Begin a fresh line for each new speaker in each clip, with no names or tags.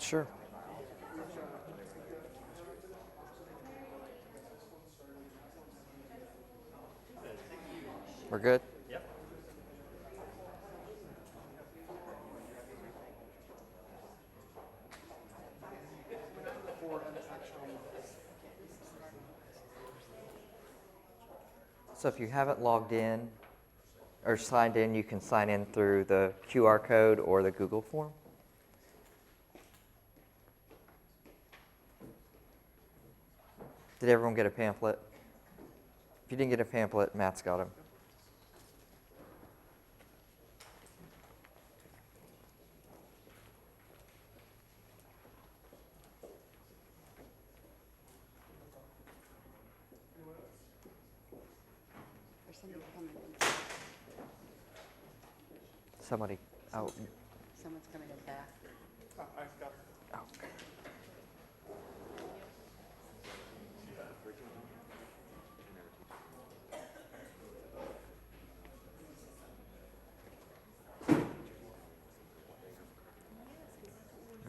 Sure. We're good? So if you haven't logged in or signed in, you can sign in through the QR code or the Google form. Did everyone get a pamphlet? If you didn't get a pamphlet, Matt's got them.
There's somebody coming in.
Somebody out.
Someone's coming in back.
Oh.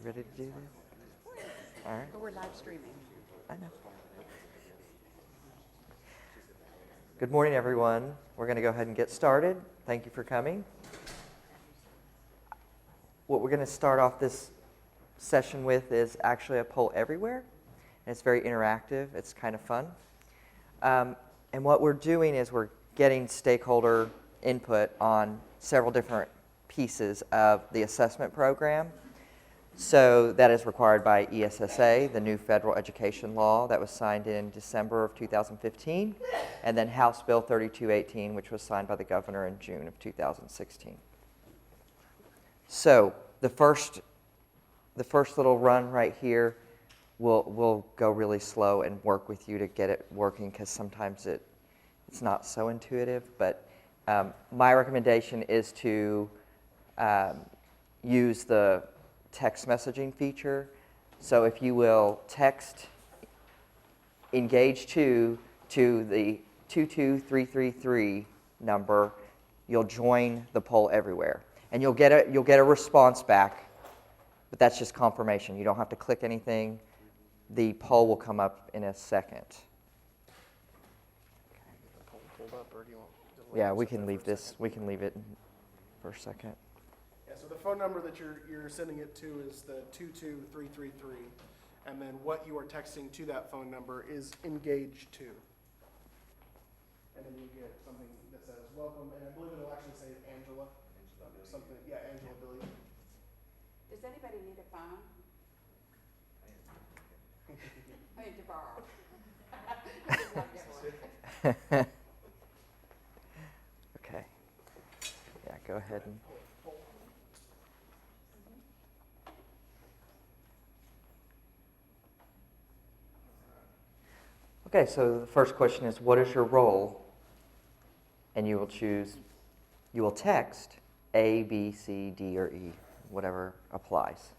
Ready to do this? All right.
But we're live streaming.
I know. Good morning, everyone. We're going to go ahead and get started. Thank you for coming. What we're going to start off this session with is actually a poll everywhere. And it's very interactive. It's kind of fun. And what we're doing is we're getting stakeholder input on several different pieces of the assessment program. So that is required by ESSA, the new federal education law that was signed in December of 2015, and then House Bill 3218, which was signed by the governor in June of 2016. So the first little run right here, we'll go really slow and work with you to get it working, because sometimes it's not so intuitive. But my recommendation is to use the text messaging feature. So if you will text engage to the 22333 number, you'll join the poll everywhere, and you'll get a response back. But that's just confirmation. You don't have to click anything. The poll will come up in a second. Yeah, we can leave this. We can leave it for a second.
So the phone number that you're sending it to is the 22333, and then what you are texting to that phone number is engage to. And then you get something that says welcome, and I believe it'll actually say Angela. Something, yeah, Angela Billy.
Does anybody need a phone? I need to borrow.
Okay. Yeah, go ahead and. Okay, so the first question is, what is your role? And you will text A, B, C, D, or E, whatever applies.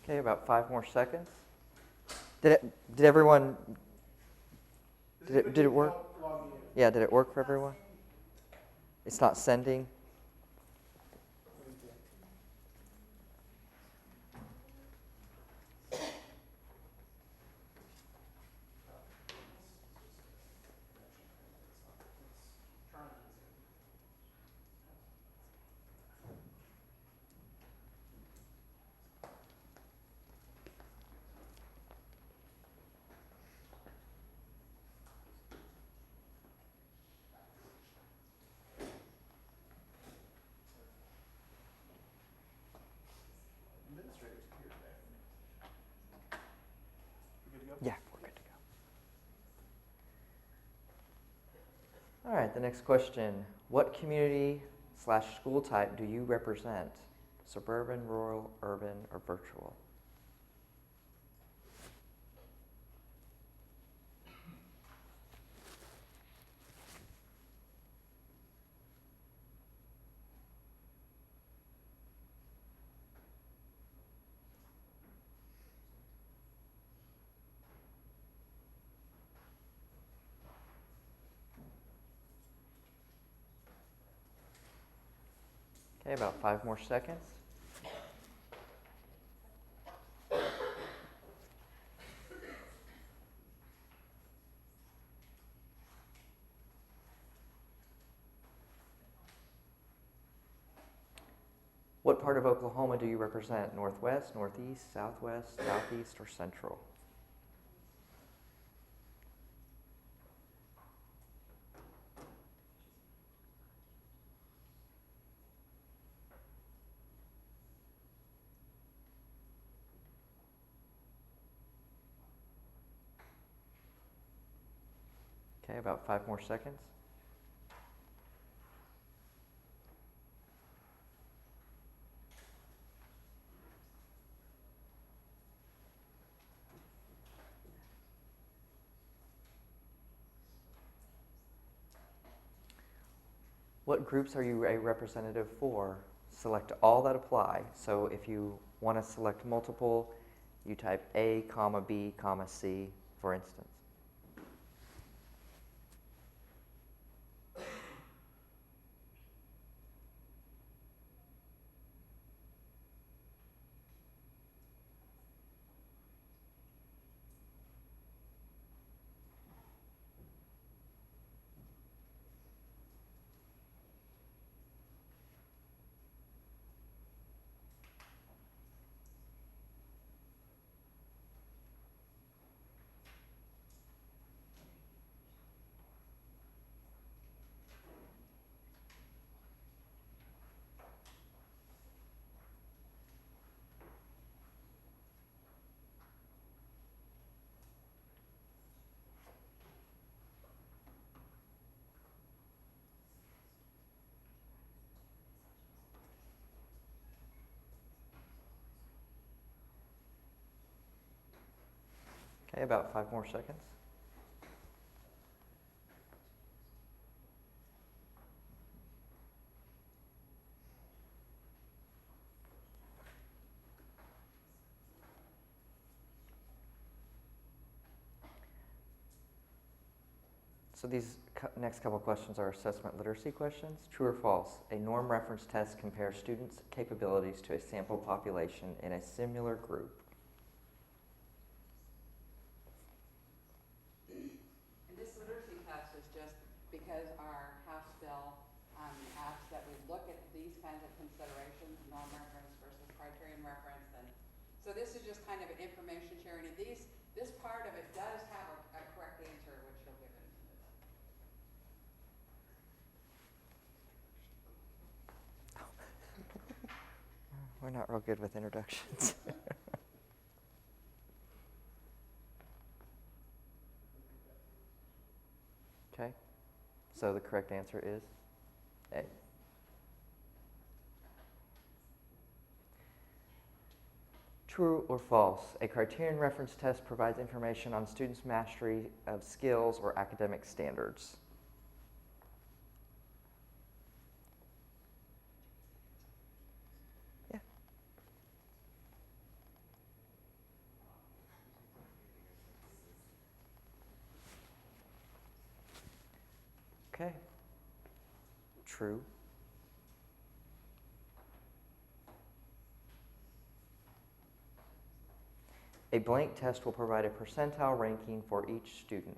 Okay, about 5 more seconds. Did everyone? Did it work? Yeah, did it work for everyone? It's not sending. Yeah, we're good to go. All right, the next question. What community/school type do you represent? Suburban, rural, urban, or virtual? Okay, about 5 more seconds. What part of Oklahoma do you represent? Northwest, northeast, southwest, southeast, or central? Okay, about 5 more seconds. What groups are you a representative for? Select all that apply. So if you want to select multiple, you type A, comma, B, comma, C, for instance. Okay, about 5 more seconds. So these next couple questions are assessment literacy questions. True or false? A norm reference test compares students' capabilities to a sample population in a similar group.
And this literacy test is just because our House bill asks that we look at these kinds of considerations, norm reference versus criterion reference, and so this is just kind of an information sharing. And this part of it does have a correct answer, which you'll get into.
We're not real good with introductions. Okay, so the correct answer is A. True or false? A criterion reference test provides information on students' mastery of skills or academic standards. Yeah. Okay. True. A blank test will provide a percentile ranking for each student.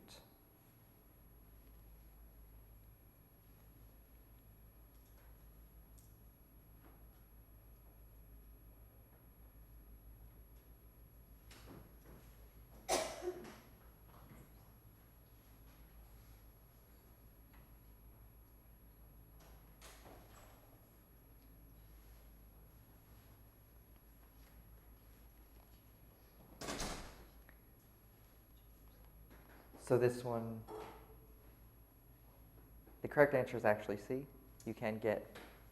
So this one, the correct answer is actually C. You can get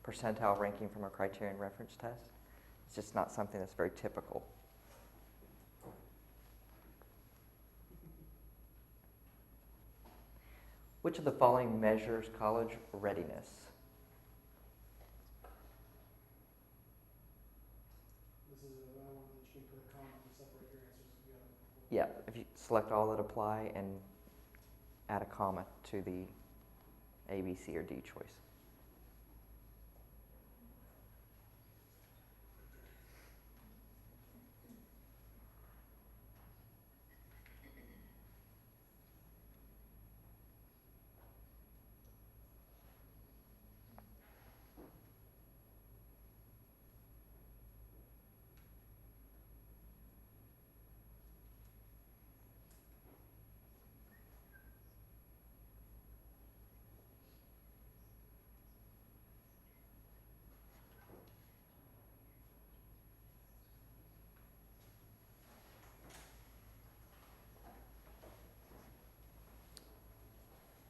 percentile ranking from a criterion reference test. It's just not something that's very typical. Which of the following measures college readiness?
This is a one that you can put a comma to separate your answers if you haven't before.
Yeah, if you select all that apply and add a comma to the A, B, C, or D choice.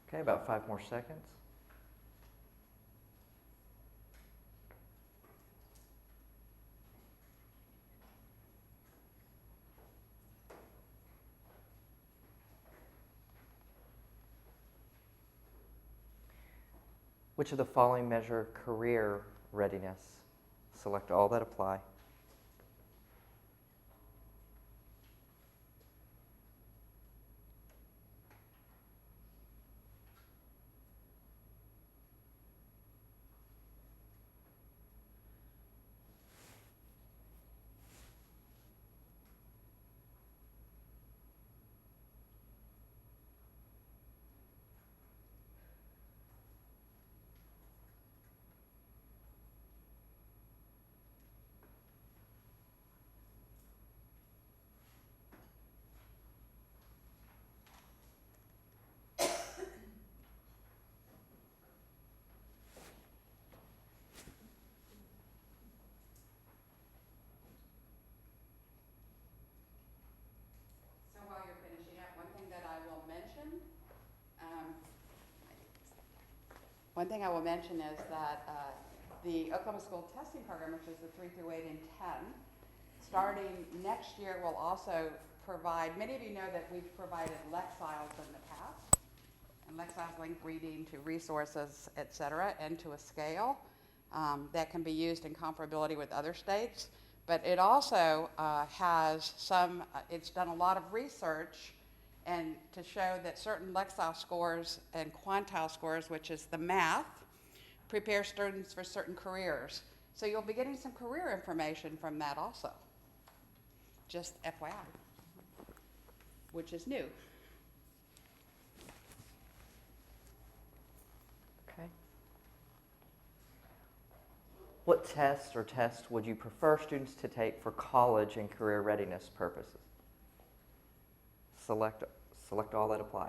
Okay, about 5 more seconds. Which of the following measure career readiness? Select all that apply.
So while you're finishing up, one thing that I will mention, is that the Oklahoma School Testing Program, which is the 3 through 8 and 10, starting next year will also provide, many of you know that we've provided Lexiles in the past, and Lexiles link reading to resources, et cetera, and to a scale that can be used in comparability with other states. But it also has some, it's done a lot of research and to show that certain Lexile scores and quantile scores, which is the math, prepare students for certain careers. So you'll be getting some career information from that also. Just FYI, which is new.
Okay. What test or tests would you prefer students to take for college and career readiness purposes? Select all that apply.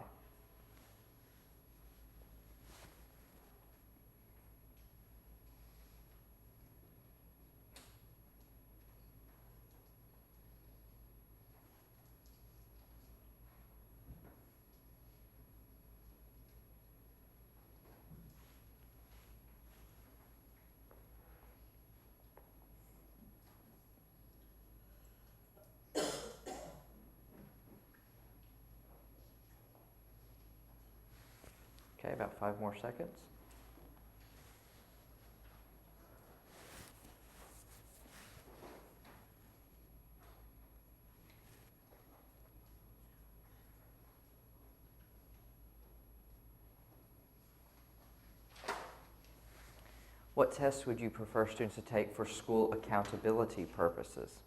Okay, about 5 more seconds. What tests would you prefer students to take for school accountability purposes?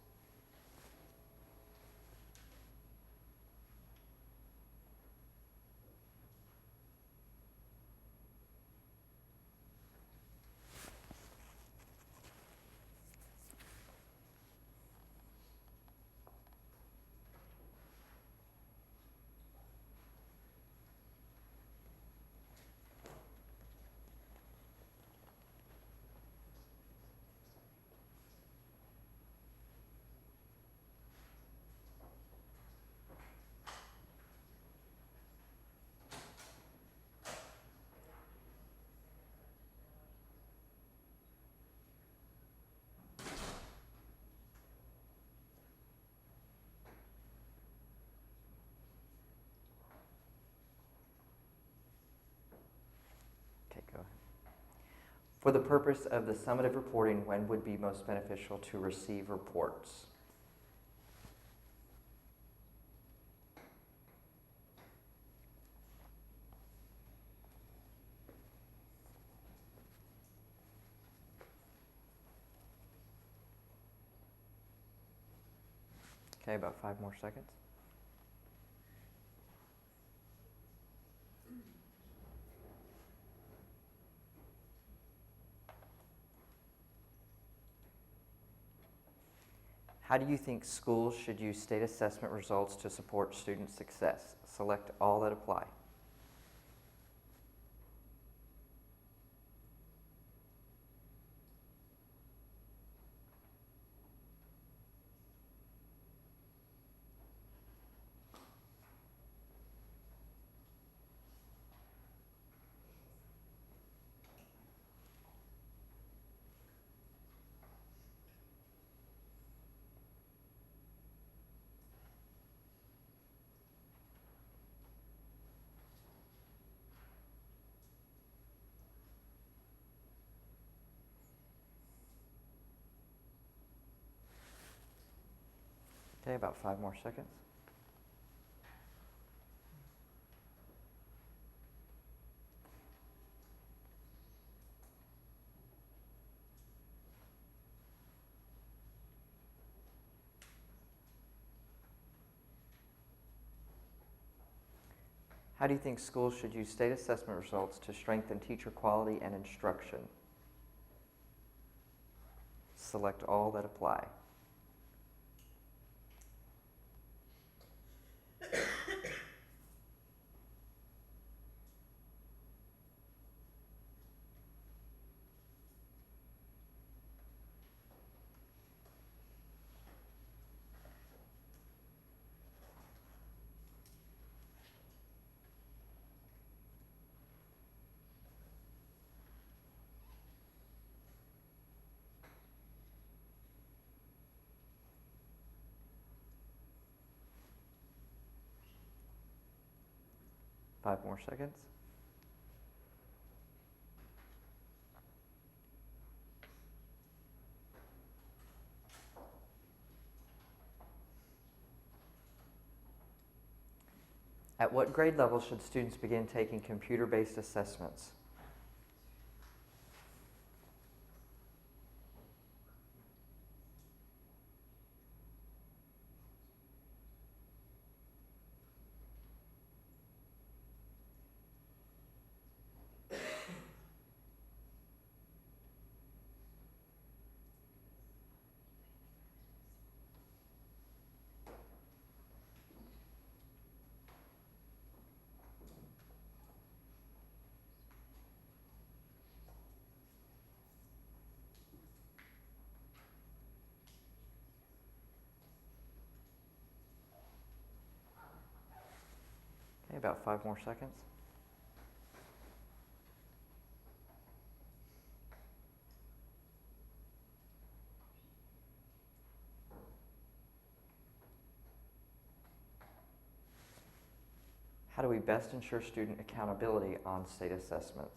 Okay, go ahead. For the purpose of the summative reporting, when would be most beneficial to receive reports? Okay, about 5 more seconds. How do you think schools should use state assessment results to support student success? Select all that apply. Okay, about 5 more seconds. How do you think schools should use state assessment results to strengthen teacher quality and instruction? Select all that apply. Five more seconds. At what grade level should students begin taking computer-based assessments? Okay, about 5 more seconds. How do we best ensure student accountability on state assessments?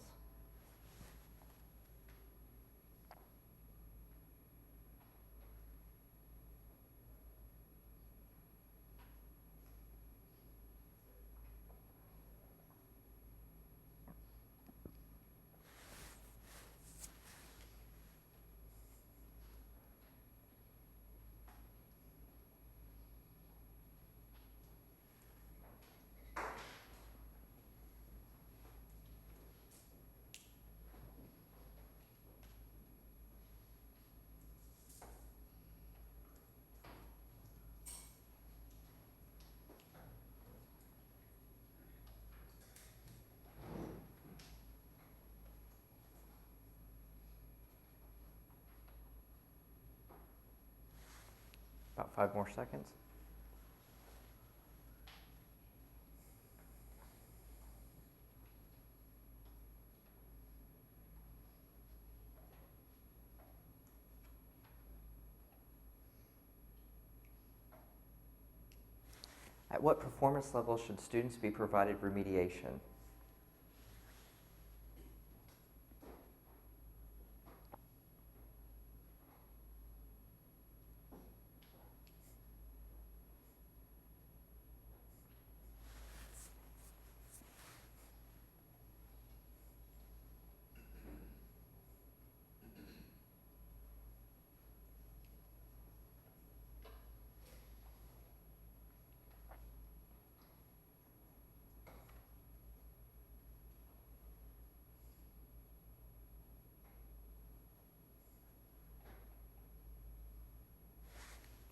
About 5 more seconds. At what performance level should students be provided remediation?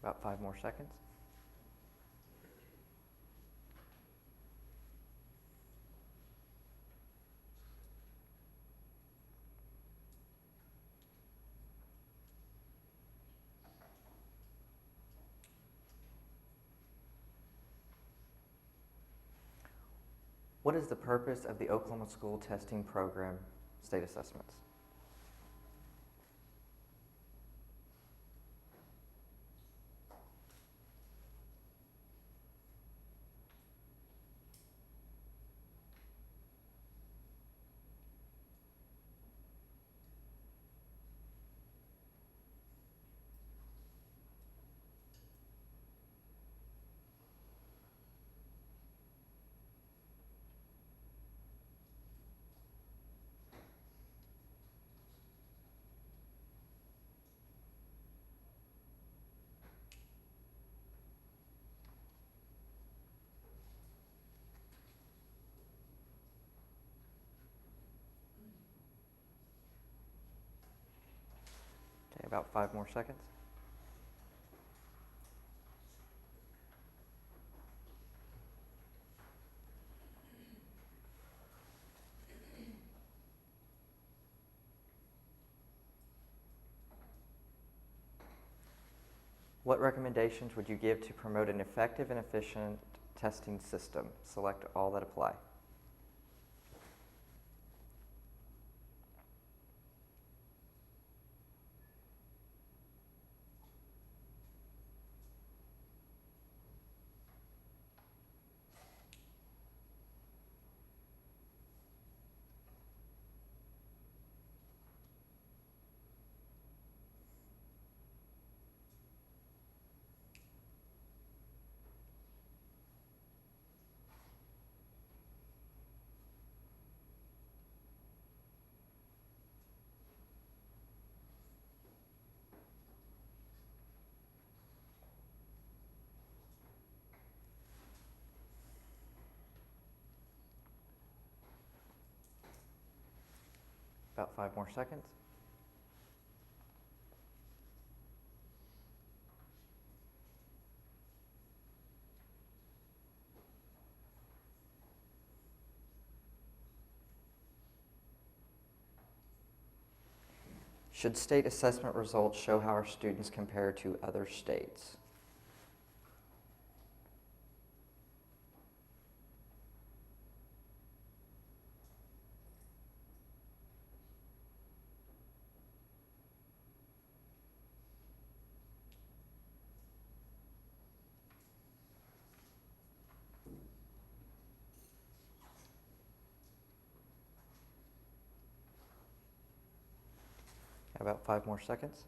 About 5 more seconds. What is the purpose of the Oklahoma School Testing Program state assessments? About 5 more seconds. What recommendations would you give to promote an effective and efficient testing system? Select all that apply. About 5 more seconds. Should state assessment results show how our students compare to other states? About 5 more seconds.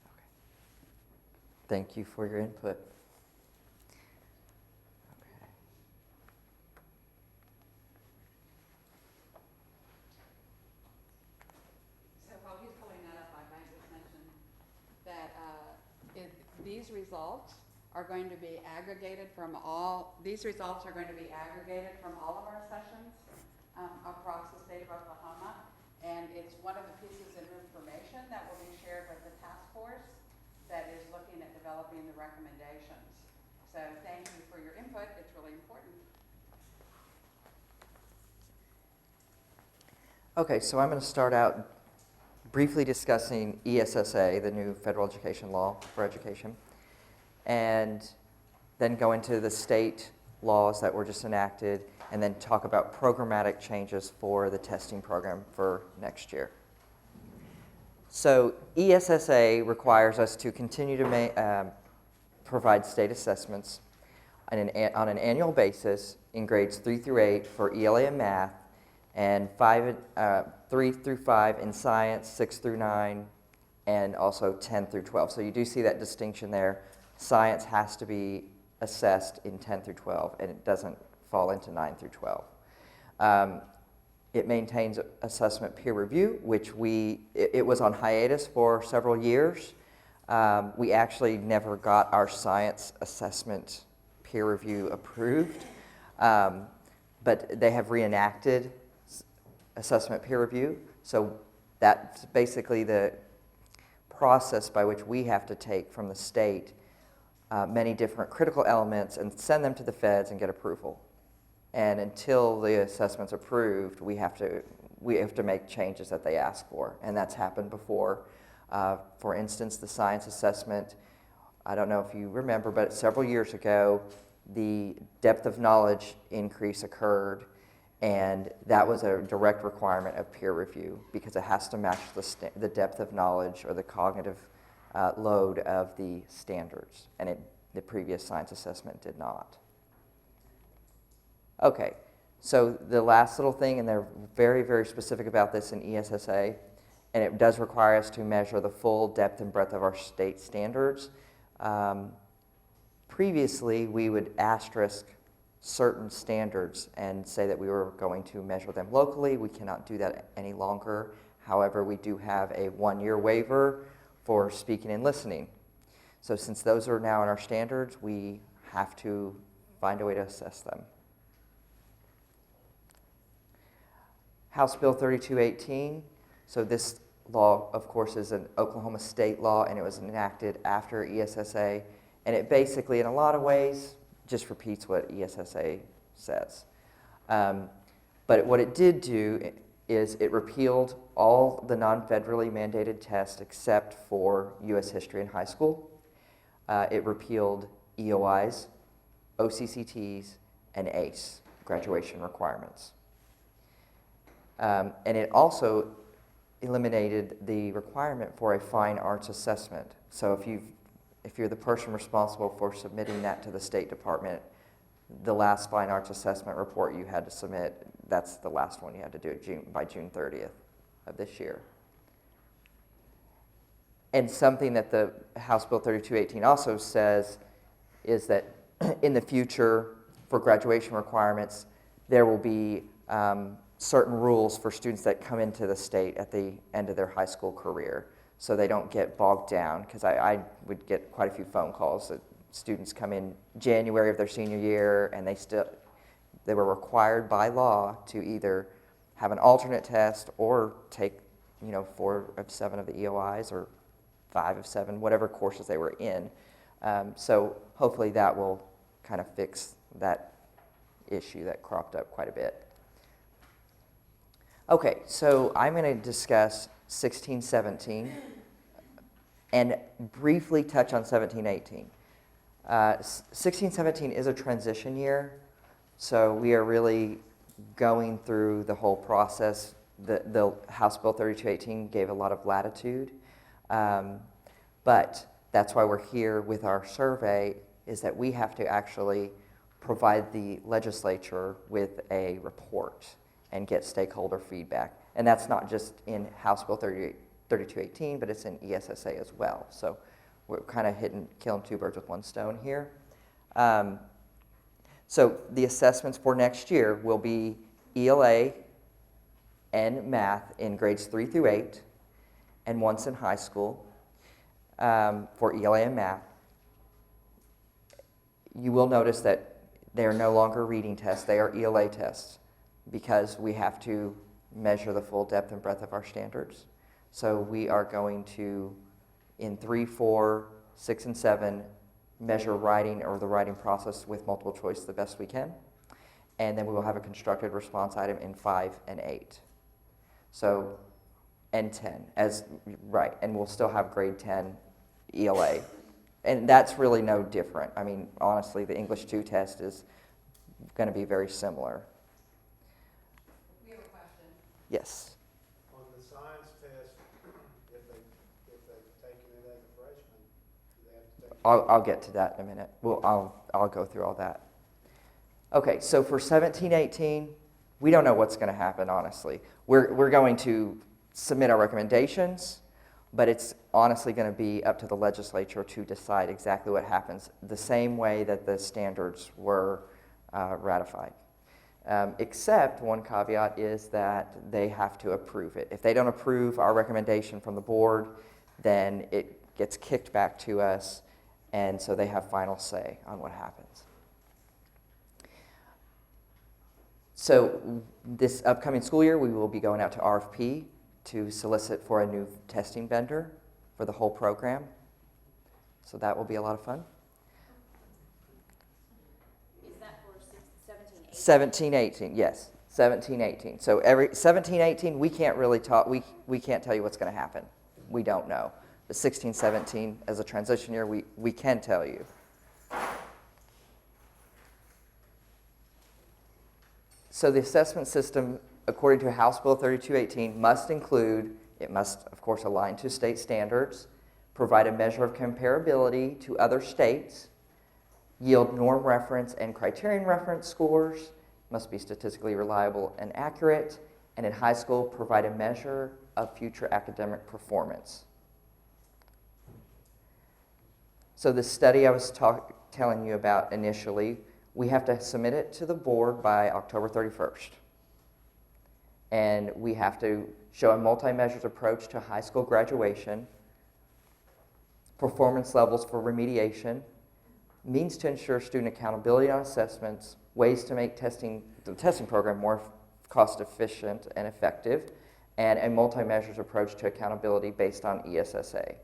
Okay. Thank you for your input. Okay.
So while he's pulling that up, I might just mention that these results are going to be aggregated from these results are going to be aggregated from all of our sessions across the state of Oklahoma. And it's one of the pieces of information that will be shared with the task force that is looking at developing the recommendations. So thank you for your input. It's really important.
Okay, so I'm going to start out briefly discussing ESSA, the new federal education law for education, and then go into the state laws that were just enacted, and then talk about programmatic changes for the testing program for next year. So ESSA requires us to continue to provide state assessments on an annual basis in grades 3 through 8 for ELA and math, and 3 through 5 in science, 6 through 9, and also 10 through 12. So you do see that distinction there. Science has to be assessed in 10 through 12, and it doesn't fall into 9 through 12. It maintains assessment peer review, which it was on hiatus for several years. We actually never got our science assessment peer review approved, but they have reenacted assessment peer review. So that's basically the process by which we have to take from the state many different critical elements and send them to the feds and get approval. And until the assessment's approved, we have to make changes that they ask for, and that's happened before. For instance, the science assessment, I don't know if you remember, but several years ago, the depth of knowledge increase occurred, and that was a direct requirement of peer review because it has to match the depth of knowledge or the cognitive load of the standards, and the previous science assessment did not. Okay, so the last little thing, and they're very, very specific about this in ESSA, and it does require us to measure the full depth and breadth of our state standards. Previously, we would asterisk certain standards and say that we were going to measure them locally. We cannot do that any longer. However, we do have a 1-year waiver for speaking and listening. So since those are now in our standards, we have to find a way to assess them. House Bill 3218. So this law, of course, is an Oklahoma state law, and it was enacted after ESSA. And it basically, in a lot of ways, just repeats what ESSA says. But what it did do is it repealed all the non-federally mandated tests except for U.S. history in high school. It repealed EOIs, OCCTs, and ACE, graduation requirements. And it also eliminated the requirement for a fine arts assessment. So if you're the person responsible for submitting that to the State Department, the last fine arts assessment report you had to submit, that's the last one you had to do it by June 30th of this year. And something that the House Bill 3218 also says is that in the future, for graduation requirements, there will be certain rules for students that come into the state at the end of their high school career, so they don't get bogged down, because I would get quite a few phone calls that students come in January of their senior year and they were required by law to either have an alternate test or take 4 of 7 of the EOIs or 5 of 7, whatever courses they were in. So hopefully that will kind of fix that issue that cropped up quite a bit. Okay, so I'm going to discuss 1617 and briefly touch on 1718. 1617 is a transition year, so we are really going through the whole process. The House Bill 3218 gave a lot of latitude, but that's why we're here with our survey, is that we have to actually provide the legislature with a report and get stakeholder feedback. And that's not just in House Bill 3218, but it's in ESSA as well. So we're kind of killing 2 birds with 1 stone here. So the assessments for next year will be ELA and math in grades 3 through 8, and once in high school for ELA and math. You will notice that they are no longer reading tests, they are ELA tests, because we have to measure the full depth and breadth of our standards. So we are going to, in 3, 4, 6, and 7, measure writing or the writing process with multiple choice the best we can. And then we will have a constructed response item in 5 and 8. So, and 10, right, and we'll still have grade 10 ELA. And that's really no different. I mean, honestly, the English 2 test is going to be very similar.
We have a question.
Yes.
On the science test, if they've taken it as a freshman, do they have to take it?
I'll get to that in a minute. I'll go through all that. Okay, so for 1718, we don't know what's going to happen, honestly. We're going to submit our recommendations, but it's honestly going to be up to the legislature to decide exactly what happens, the same way that the standards were ratified. Except one caveat is that they have to approve it. If they don't approve our recommendation from the board, then it gets kicked back to us, and so they have final say on what happens. So this upcoming school year, we will be going out to RFP to solicit for a new testing vendor for the whole program. So that will be a lot of fun.
Is that for 17,
1718,
18?
yes, 1718. So every 1718, we can't really talk. We can't tell you what's going to happen. We don't know. But 1617, as a transition year, we can tell you. So the assessment system, according to House Bill 3218, it must, of course, align to state standards, provide a measure of comparability to other states, yield norm reference and criterion reference scores, must be statistically reliable and accurate, and in high school, provide a measure of future academic performance. So the study I was telling you about initially, we have to submit it to the board by October 31st. And we have to show a multi-measures approach to high school graduation. performance levels for remediation, means to ensure student accountability on assessments, ways to make the testing program more cost efficient and effective, and a multi-measures approach to accountability based on ESSA.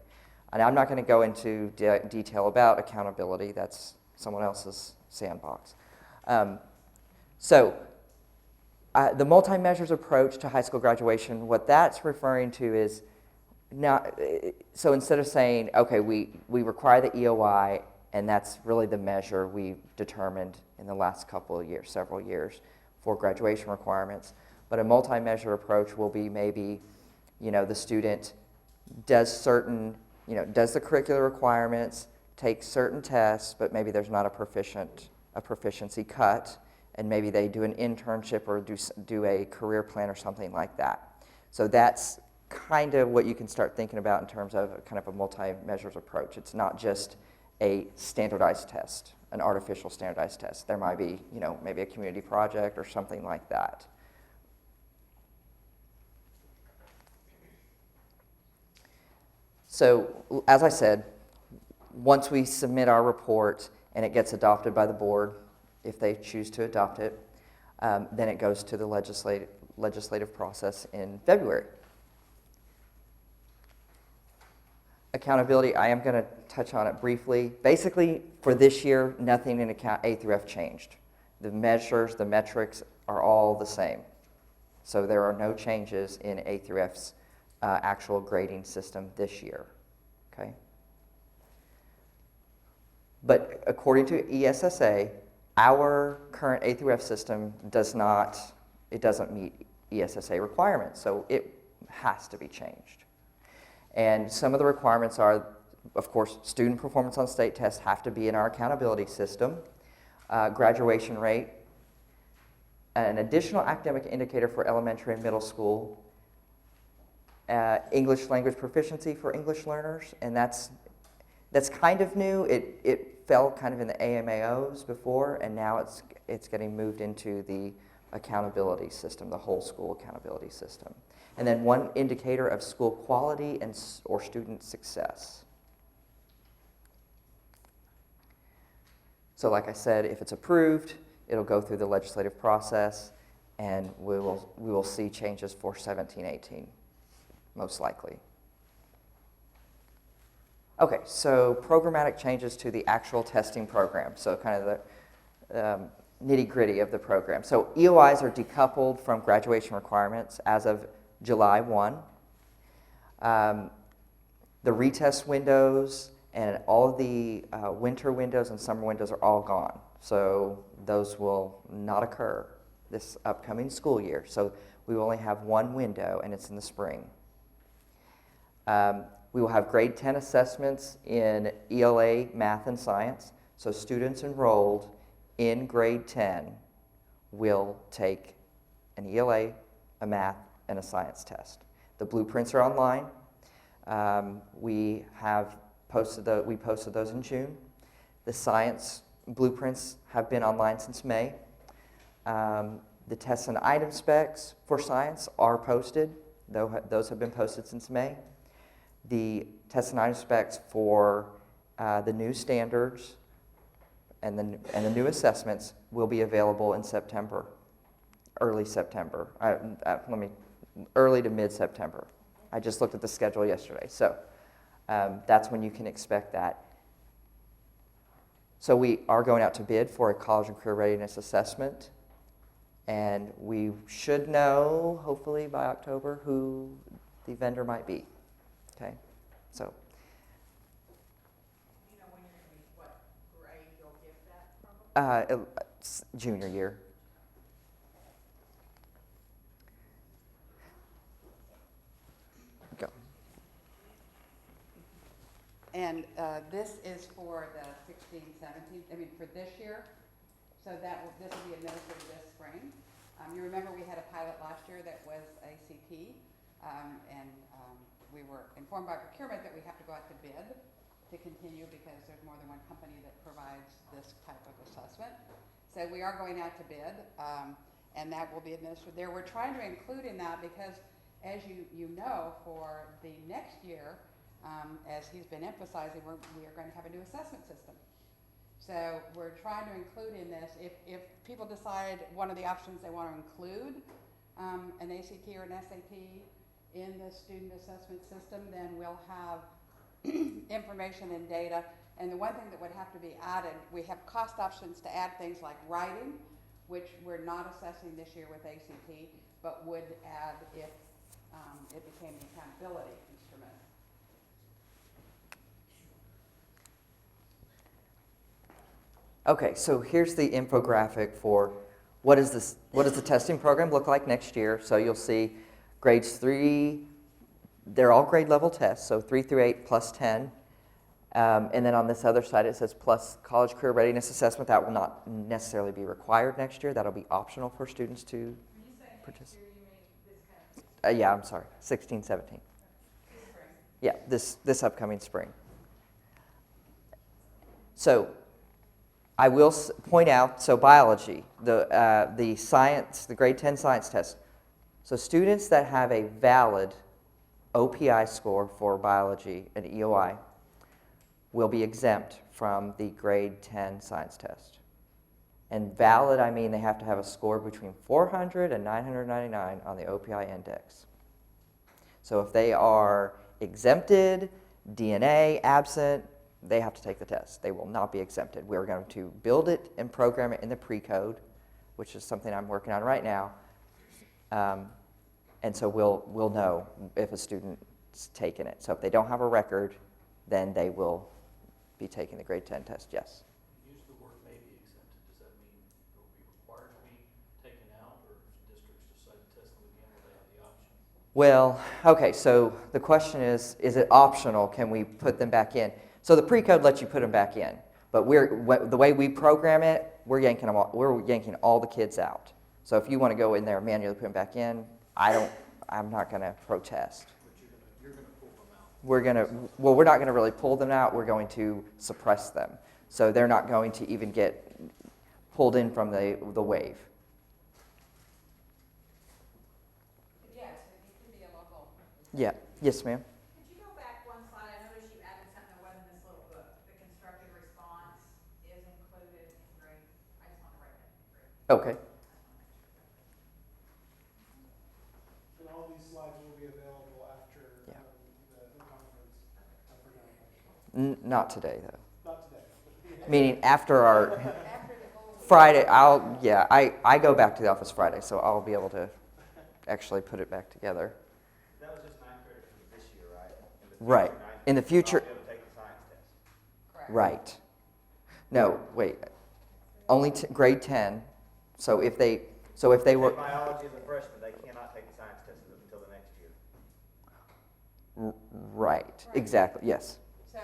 And I'm not going to go into detail about accountability. That's someone else's sandbox. The multi-measures approach to high school graduation, what that's referring to is so instead of saying, okay, we require the EOI, and that's really the measure we've determined in the last couple of years, several years, for graduation requirements. But a multi-measure approach will be maybe, the student does does the curricular requirements, takes certain tests, but maybe there's not a proficiency cut, and maybe they do an internship or do a career plan or something like that. So that's kind of what you can start thinking about in terms of kind of a multi-measures approach. It's not just a standardized test, an artificial standardized test. There might be, maybe a community project or something like that. So, as I said, once we submit our report and it gets adopted by the board, if they choose to adopt it, then it goes to the legislative process in February. Accountability, I am going to touch on it briefly. Basically, for this year, nothing in account A through F changed. The measures, the metrics are all the same. So there are no changes in A through F's actual grading system this year. Okay? But according to ESSA, our current A through F system doesn't meet ESSA requirements, so it has to be changed. And some of the requirements are, of course, student performance on state tests have to be in our accountability system, graduation rate, an additional academic indicator for elementary and middle school, English language proficiency for English learners, and that's kind of new. It fell kind of in the AMAOs before, and now it's getting moved into the accountability system, the whole school accountability system. And then one indicator of school quality or student success. So like I said, if it's approved, it'll go through the legislative process, and we will see changes for 17-18, most likely. Okay, so programmatic changes to the actual testing program. So kind of the nitty-gritty of the program. So EOIs are decoupled from graduation requirements as of July 1. The retest windows and all of the winter windows and summer windows are all gone. So those will not occur this upcoming school year. So we will only have one window, and it's in the spring. We will have grade 10 assessments in ELA, math, and science. So students enrolled in grade 10 will take an ELA, a math, and a science test. The blueprints are online. We posted those in June. The science blueprints have been online since May. The tests and item specs for science are posted. Those have been posted since May. The tests and item specs for the new standards and the new assessments will be available in September, early September. Early to mid-September. I just looked at the schedule yesterday, so that's when you can expect that. So we are going out to bid for a college and career readiness assessment, and we should know, hopefully by October, who the vendor might be. Okay, so.
You know when you're going to be, what grade you'll give that from?
It's junior year. Go.
And this is for the 16, 17, for this year. So this will be administered this spring. You remember we had a pilot last year that was ACT, and we were informed by procurement that we have to go out to bid to continue because there's more than one company that provides this type of assessment. So we are going out to bid, and that will be administered there. We're trying to include in that because, as you know, for the next year, as he's been emphasizing, we are going to have a new assessment system. So we're trying to include in this, if people decide one of the options they want to include an ACT or an SAT in the student assessment system, then we'll have information and data. And the one thing that would have to be added, we have cost options to add things like writing, which we're not assessing this year with ACT, but would add if it became an accountability instrument.
Okay, so here's the infographic for what does the testing program look like next year. So you'll see grades 3, they're all grade level tests, so 3 through 8 plus 10. And then on this other side it says plus college career readiness assessment. That will not necessarily be required next year. That'll be optional for students to participate. Yeah, I'm sorry, 16, 17. Yeah, this upcoming spring. So I will point out, so biology, the science, the grade 10 science test. So students that have a valid OPI score for biology and EOI will be exempt from the grade 10 science test. And valid, I mean they have to have a score between 400 and 999 on the OPI index. So if they are exempted, DNA, absent, they have to take the test. They will not be exempted. We're going to build it and program it in the pre-code, which is something I'm working on right now. And so we'll know if a student's taken it. So if they don't have a record, then they will be taking the grade 10 test, yes.
Use the word may be exempted. Does that mean it will be required to be taken out, or if districts decide to test them again, will they have the option?
Well, okay, so the question is it optional? Can we put them back in? So the pre-code lets you put them back in, but the way we program it, we're yanking all the kids out. So if you want to go in there and manually put them back in, I'm not going to protest.
But you're going to pull them out.
We're not going to really pull them out. We're going to suppress them. So they're not going to even get pulled in from the wave.
Yes, it can be a local.
Yeah. Yes, ma'am.
Could you go back one slide? I noticed you added something that wasn't in this little book. The constructive response is included in grade. I just want to write that in grade.
Okay.
And all these slides will be available after
Yeah.
the conference. I forgot about that.
Not today, though.
Not today.
Meaning after our
After the whole.
Friday, I go back to the office Friday, so I'll be able to actually put it back together.
That was just 9 credits for this year, right?
Right. In the future.
I'll be able to take the science test.
Correct.
Right. No, wait. Only grade 10. So if they were
Take biology as a freshman, they cannot take the science test until the next year.
right. Exactly. Yes.
So,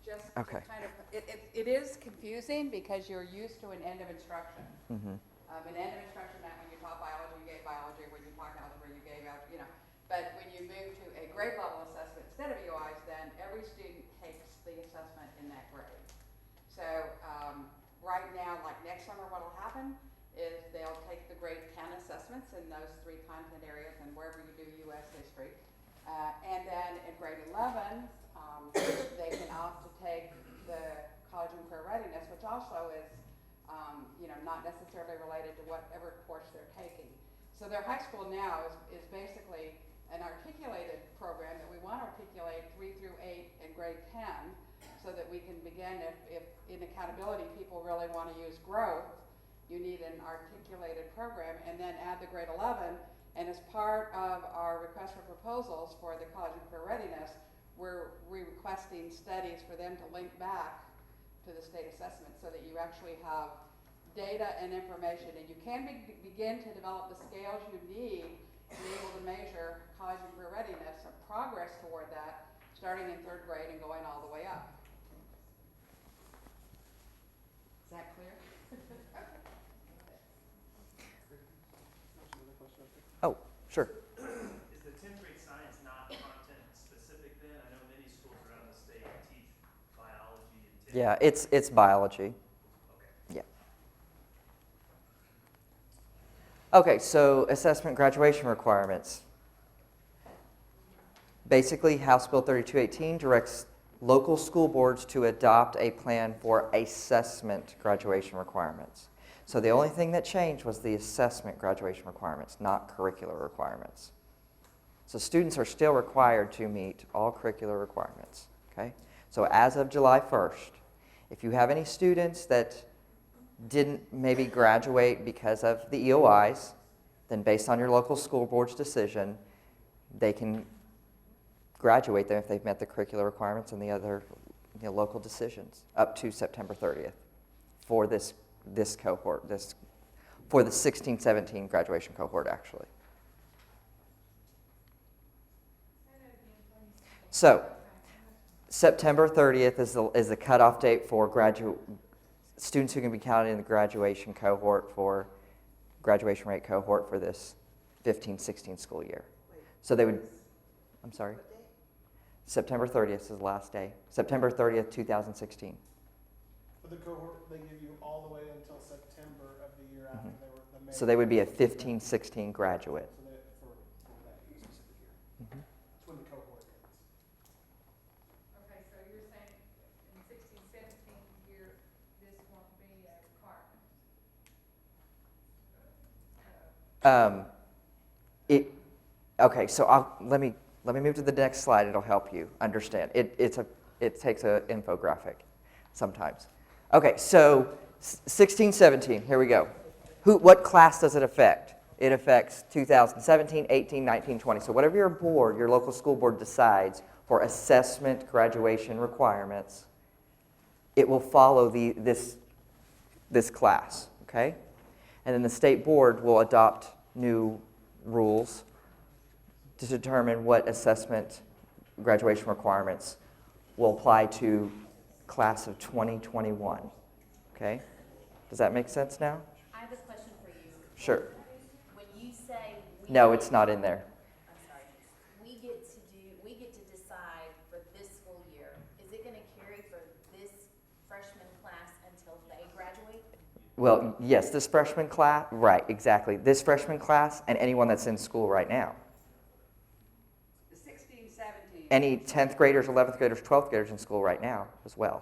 just
Okay.
kind of, it is confusing because you're used to an end of instruction.
Mhm.
An end of instruction meant when you taught biology, you gave biology, when you taught algebra, you gave algebra, you know. But when you move to a grade level assessment instead of EOIs, then every student takes the assessment in that grade. So, right now, like next summer, what'll happen is they'll take the grade 10 assessments in those 3 content areas and wherever you do U.S. history. And then in grade 11, they can opt to take the college and career readiness, which also is, not necessarily related to whatever course they're taking. So their high school now is basically an articulated program that we want to articulate 3 through 8 and grade 10 so that we can begin, if in accountability people really want to use growth, you need an articulated program, and then add the grade 11. And as part of our request for proposals for the college and career readiness, we're requesting studies for them to link back to the state assessment so that you actually have data and information, and you can begin to develop the scales you need to be able to measure college and career readiness or progress toward that, starting in 3rd grade and going all the way up. Is that clear?
Oh, sure.
Is the 10th grade science not content specific then? I know many schools around the state teach biology and 10th.
Yeah, it's biology.
Okay.
Yeah. Okay, so assessment graduation requirements. Basically, House Bill 3218 directs local school boards to adopt a plan for assessment graduation requirements. So the only thing that changed was the assessment graduation requirements, not curricular requirements. So students are still required to meet all curricular requirements, okay? So as of July 1st, if you have any students that didn't maybe graduate because of the EOIs, then based on your local school board's decision, they can graduate them if they've met the curricular requirements and the other local decisions up to September 30th for this cohort, for the 16-17 graduation cohort, actually. So, September 30th is the cutoff date for students who can be counted in the graduation cohort for graduation rate cohort for this 15-16 school year. So they would, I'm sorry? September 30th is the last day. September 30th, 2016.
For the cohort, they give you all the way until September of the year after they were the May.
So they would be a 15-16 graduate.
So that for that specific year.
Mhm.
That's when the cohort ends.
Okay, so you're saying in 16-17 year, this won't be a requirement?
Okay, so let me move to the next slide. It'll help you understand. It takes an infographic sometimes. Okay, so 16-17, here we go. What class does it affect? It affects 2017, 18, 19, 20. So whatever your board, your local school board decides for assessment graduation requirements, it will follow this class, okay? And then the state board will adopt new rules to determine what assessment graduation requirements will apply to class of 2021, okay? Does that make sense now?
I have a question for you.
Sure.
When you say
No, it's not in there.
I'm sorry, we get to decide for this school year, is it gonna carry for this freshman class until they graduate?
Well, yes, this freshman class, right, exactly. This freshman class and anyone that's in school right now.
The 16-17.
Any 10th graders, 11th graders, 12th graders in school right now as well.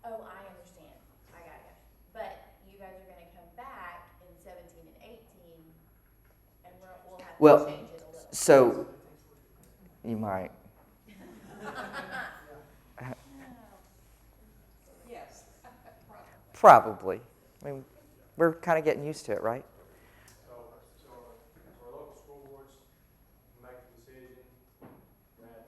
Oh, I understand, I got it. But you guys are gonna come back in 17 and 18, and we'll have
Well,
to change it a little.
so you might.
Yes.
Probably. I mean, we're kind of getting used to it, right?
So our local school boards make the decision that,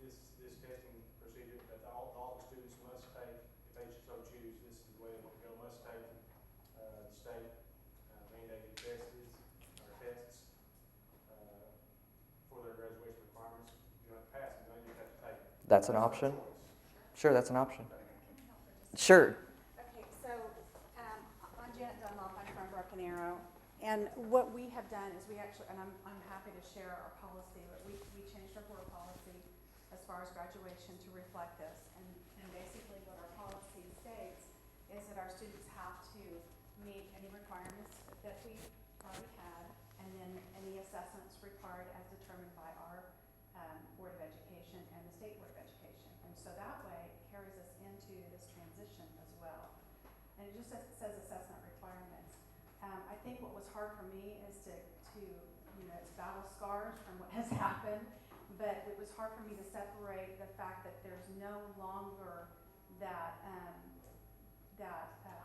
this testing procedure that all the students must take, if they so choose, this is the way it will go, must take, the state mandated tests, for their graduation requirements. You don't have to pass them, you have to take them.
That's an option. Sure, that's an option. Sure.
Okay, so I'm Janet Dunlop, I'm from Broken Arrow, and what we have done is we actually, and I'm happy to share our policy, but we changed our board policy as far as graduation to reflect this, and basically what our policy states is that our students have to meet any requirements that we already had, and then any assessments required as determined by our Board of Education and the State Board of Education, and so that way it carries us into this transition as well. And it just says assessment requirements. I think what was hard for me is to it's battle scars from what has happened, but it was hard for me to separate the fact that there's no longer that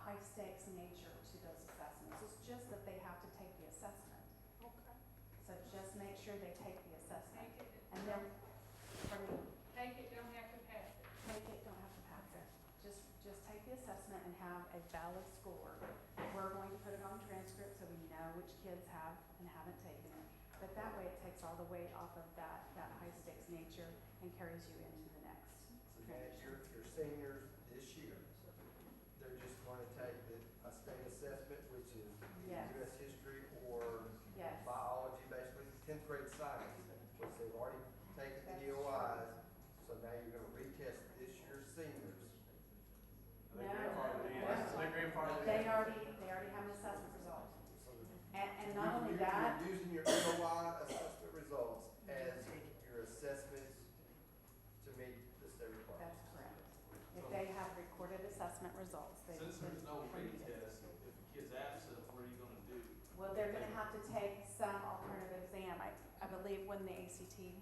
high stakes nature to those assessments. It's just that they have to take the assessment.
Okay.
So just make sure they take the assessment.
Take it.
And then,
Take it, don't have to pass it.
take it, don't have to pass it. Just take the assessment and have a valid score. We're going to put it on transcript so we know which kids have and haven't taken it. But that way it takes all the weight off of that high stakes nature and carries you into the next
So Janet,
transition.
your seniors this year, they're just going to take a state assessment, which is
Yes.
US history or
Yes.
biology, basically 10th grade science, which they've already taken the EOIs. So now you're going to retest this year's seniors.
No,
They're grandfathered in.
they already have an assessment result. And not only that,
You're using your EOI assessment results
results.
Since there's no retest, if a kid's absent, what are you gonna do?
Well, they're gonna have to take some alternative exam. I believe when the ACT,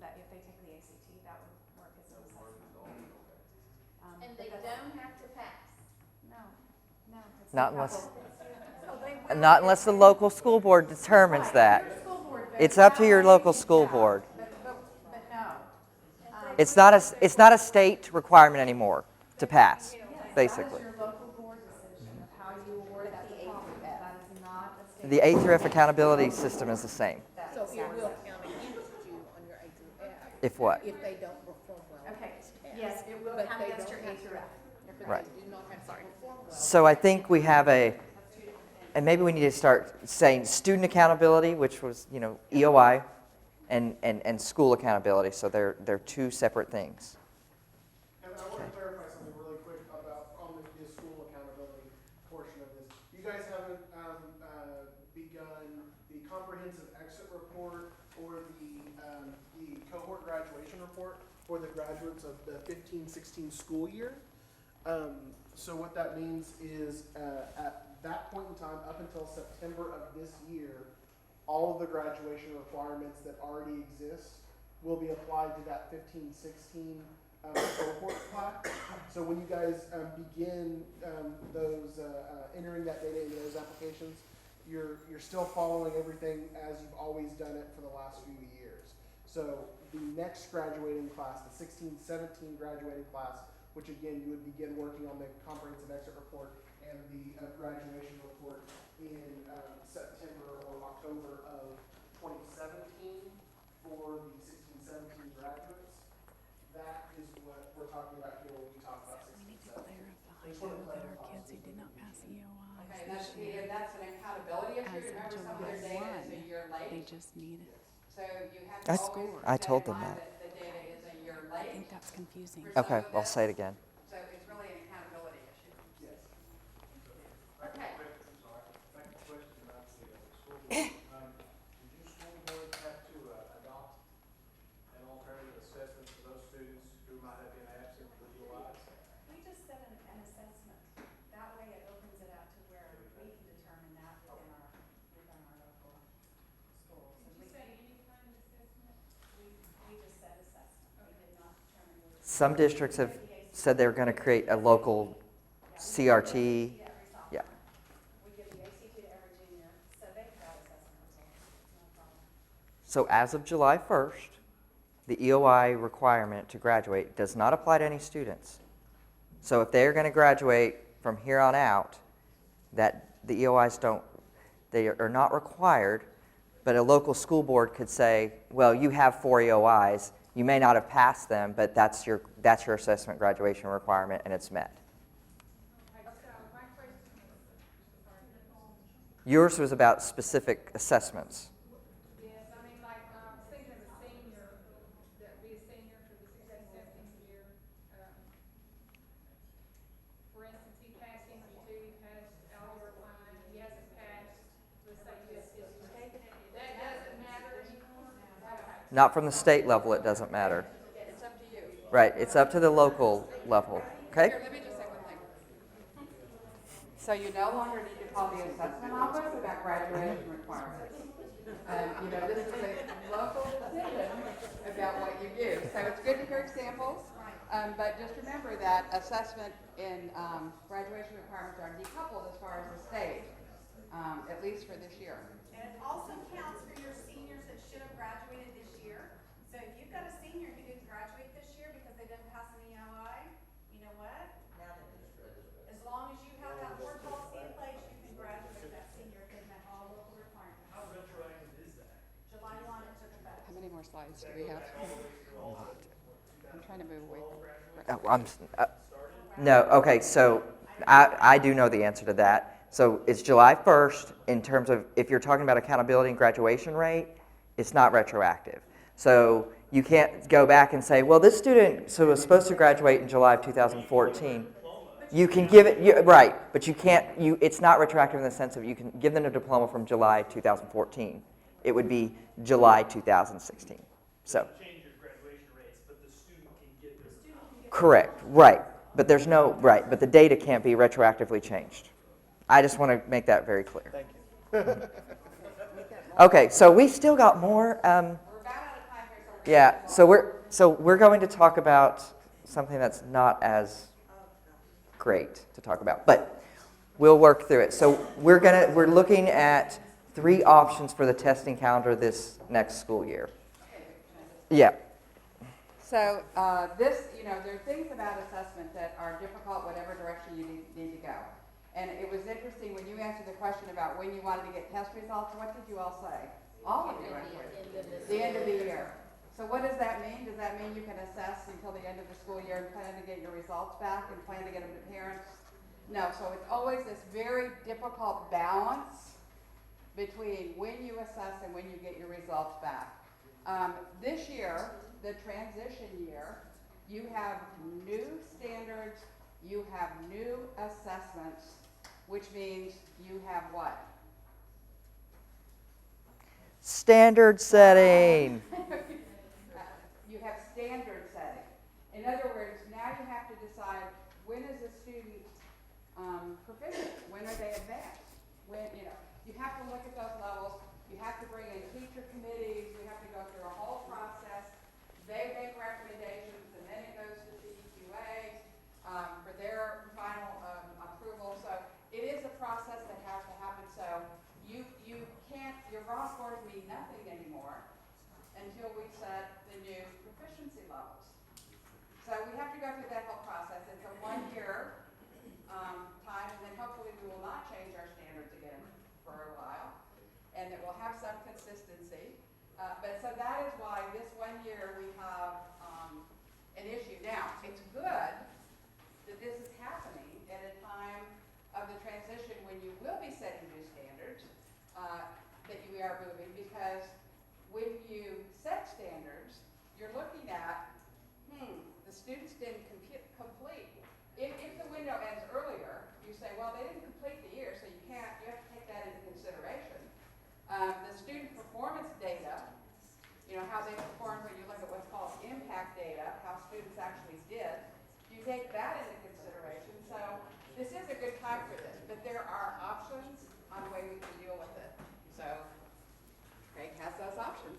that if they take the ACT, that would work as an assessment.
And
But
they
that's-
don't have to pass.
No, no. it's
Not
a
unless,
couple. So they will-
not unless the local school board determines
Right,
that.
your school board votes
It's up to
that
your
way,
local school
yeah,
board.
But no.
It's not a state requirement anymore to pass, basically.
That is your local board decision of how you award that diploma. That is not a state.
The A through F accountability system is the same.
So it will count against you on your A through F
If what?
if they don't perform well on
Okay,
this test.
yes, it will
But
count
they
against your
don't
A
have
through
to-
F.
But
Right.
they do not have to perform well.
So I think we have and maybe we need to start saying student accountability, which was, EOI, and school accountability. So they're two separate things.
And I want to clarify something really quick about on the school accountability portion of this. You guys haven't begun the comprehensive exit report or the cohort graduation report for the graduates of the 15-16 school year. So what that means is at that point in time, up until September of this year, all of the graduation requirements that already exist will be applied to that 15-16 cohort class. So when you guys begin those entering that data into those applications, you're still following everything as you've always done it for the last few years. So the next graduating class, the 16-17 graduating class, which again you would begin working on the comprehensive exit report and the graduation report in September or October of 2017 for the 16-17 graduates. That is what we're talking about here when we talk about 16-17.
Okay, and that's an accountability issue. Remember, some of their data is a year late. They just need it. So you have to always
I
keep
told
in
them
mind
that.
the data is a year late. I think that's confusing.
Okay, I'll say it again.
So it's really an accountability issue.
Yes.
Okay.
I'm sorry, back to the question about the school board. Did your school board have to adopt an alternative assessment for those students who might have been absent for UIs?
We just set an assessment. That way it opens it up to where we can determine that within our local schools. Did you say any kind of assessment? We just said assessment. We did not determine which.
Some districts have said they're going to create a local CRT. Yeah.
We give the ACT to every junior, so they've got assessment results, no problem.
So as of July 1st, the EOI requirement to graduate does not apply to any students. So if they're going to graduate from here on out, that the EOIs they are not required, but a local school board could say, well, you have 4 EOIs, you may not have passed them, but that's your assessment graduation requirement and it's met. Yours was about specific assessments.
Yes, I mean, like, thinking of a senior, that would be a senior for the 16th, 17th year. For instance, he passed NG2, he passed algebra 1, he hasn't passed, let's say, US history. That doesn't matter anymore? Okay.
Not from the state level, it doesn't matter.
It's up to you.
Right, it's up to the local level, okay?
Here, let me just say one thing. So you no longer need to call the assessment office about graduation requirements. This is a local decision about what you do. So it's good to hear examples, but just remember that assessment and graduation requirements are decoupled as far as the state, at least for this year.
And it also counts for your seniors that should have graduated this year. So if you've got a senior who didn't graduate this year because they didn't pass an EOI, you know what? As long as you have that board policy in place, you can graduate that senior if they met all local requirements.
How retroactive is that?
July 1, it took effect.
How many more slides do we have? I'm trying to move away from
No, okay, so I do know the answer to that. So it's July 1st in terms of, if you're talking about accountability and graduation rate, it's not retroactive. So you can't go back and say, well, this student was supposed to graduate in July of 2014. You can give it, right, but you can't, it's not retroactive in the sense of you can give them a diploma from July 2014. It would be July 2016. So,
Change your graduation rates, but the student can get their.
correct, right. But there's no, right, but the data can't be retroactively changed. I just want to make that very clear.
Thank you.
Okay, so we still got more.
We're about out of time here, so we're.
Yeah, so we're going to talk about something that's not as great to talk about, but we'll work through it. So we're looking at 3 options for the testing calendar this next school year. Yeah.
So this, there are things about assessment that are difficult, whatever direction you need to go. And it was interesting when you answered the question about when you wanted to get test results. What did you all say? All of you actually. The end of the year. So what does that mean? Does that mean you can assess until the end of the school year and plan to get your results back and plan to get them to parents? No. So it's always this very difficult balance between when you assess and when you get your results back. This year, the transition year, you have new standards, you have new assessments, which means you have what?
Standard setting.
You have standard setting. In other words, now you have to decide, when is a student proficient? When are they advanced? When, you have to look at those levels. You have to bring in teacher committees. We have to go through a whole process. They make recommendations, and then it goes to CEQA for their final approval. So it is a process that has to happen. So you can't, your raw scores mean nothing anymore until we set the new proficiency levels. So we have to go through that whole process. It's a 1-year time, and then hopefully we will not change our standards again for a while, and that we'll have some consistency. But so that is why this 1 year we have an issue. Now, it's good that this is happening at a time of the transition when you will be setting new standards, that you are moving, because when you set standards, you're looking at, the students didn't complete. If the window ends earlier, you say, well, they didn't complete the year, so you have to take that into consideration. The student performance data, how they performed when you look at what's called impact data, how students actually did, you take that into consideration. So this is a good time for this, but there are options on the way we can deal with it. So Craig has those options.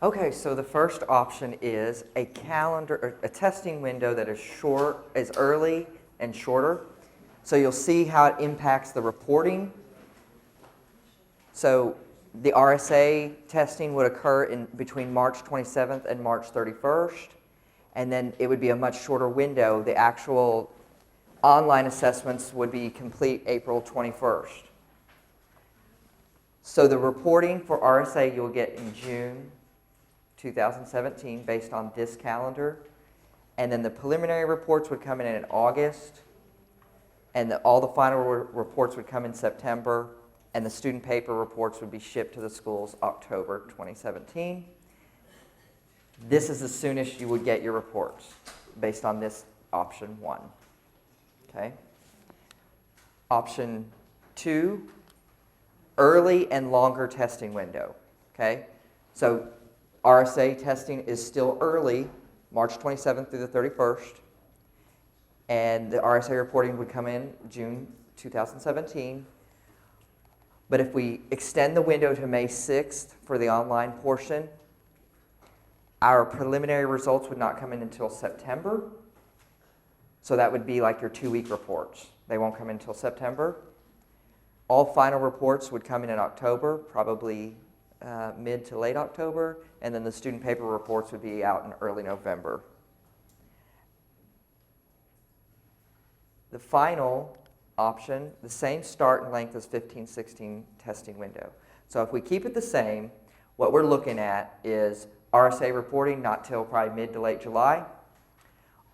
Okay, so the first option is a calendar, or a testing window that is early and shorter. So you'll see how it impacts the reporting. So the RSA testing would occur in between March 27th and March 31st, and then it would be a much shorter window. The actual online assessments would be complete April 21st. So the reporting for RSA you'll get in June 2017 based on this calendar, and then the preliminary reports would come in August, and all the final reports would come in September, and the student paper reports would be shipped to the schools October 2017. This is the soonest you would get your reports based on this option 1. Okay. Option 2, early and longer testing window. Okay. So RSA testing is still early, March 27th through the 31st, and the RSA reporting would come in June 2017. But if we extend the window to May 6th for the online portion, our preliminary results would not come in until September. So that would be like your 2-week reports. They won't come in until September. All final reports would come in October, probably mid to late October, and then the student paper reports would be out in early November. The final option, the same start and length as 15-16 testing window. So if we keep it the same, what we're looking at is RSA reporting not till probably mid to late July,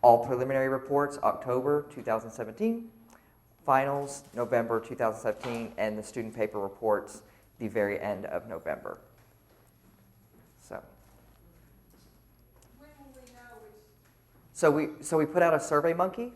all preliminary reports October 2017, finals November 2017, and the student paper reports the very end of November. So
When will we know which?
So we put out a Survey Monkey,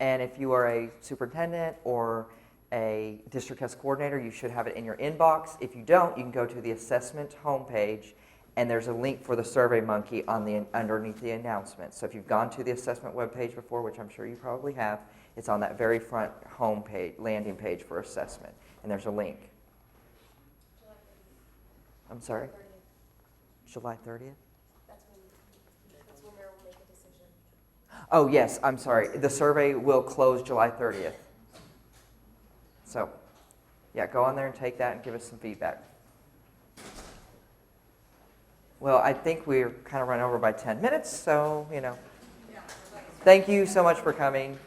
and if you are a superintendent or a district test coordinator, you should have it in your inbox. If you don't, you can go to the assessment homepage And there's a link for the SurveyMonkey underneath the announcement. So if you've gone to the assessment webpage before, which I'm sure you probably have, it's on that very front home page, landing page for assessment. And there's a link. I'm sorry? July 30th?
That's when Mayor will make a decision.
Oh, yes, I'm sorry. The survey will close July 30th. So, yeah, go on there and take that and give us some feedback. Well, I think we're kind of run over by 10 minutes, so, thank you so much for coming.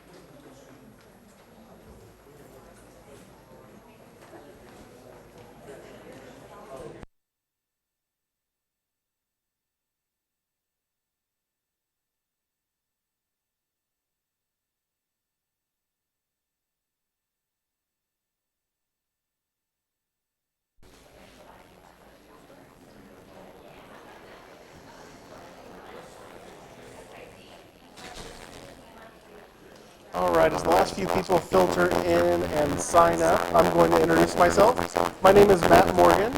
All right, as the last few people filter in and sign up, I'm going to introduce myself. My name is Matt Morgan.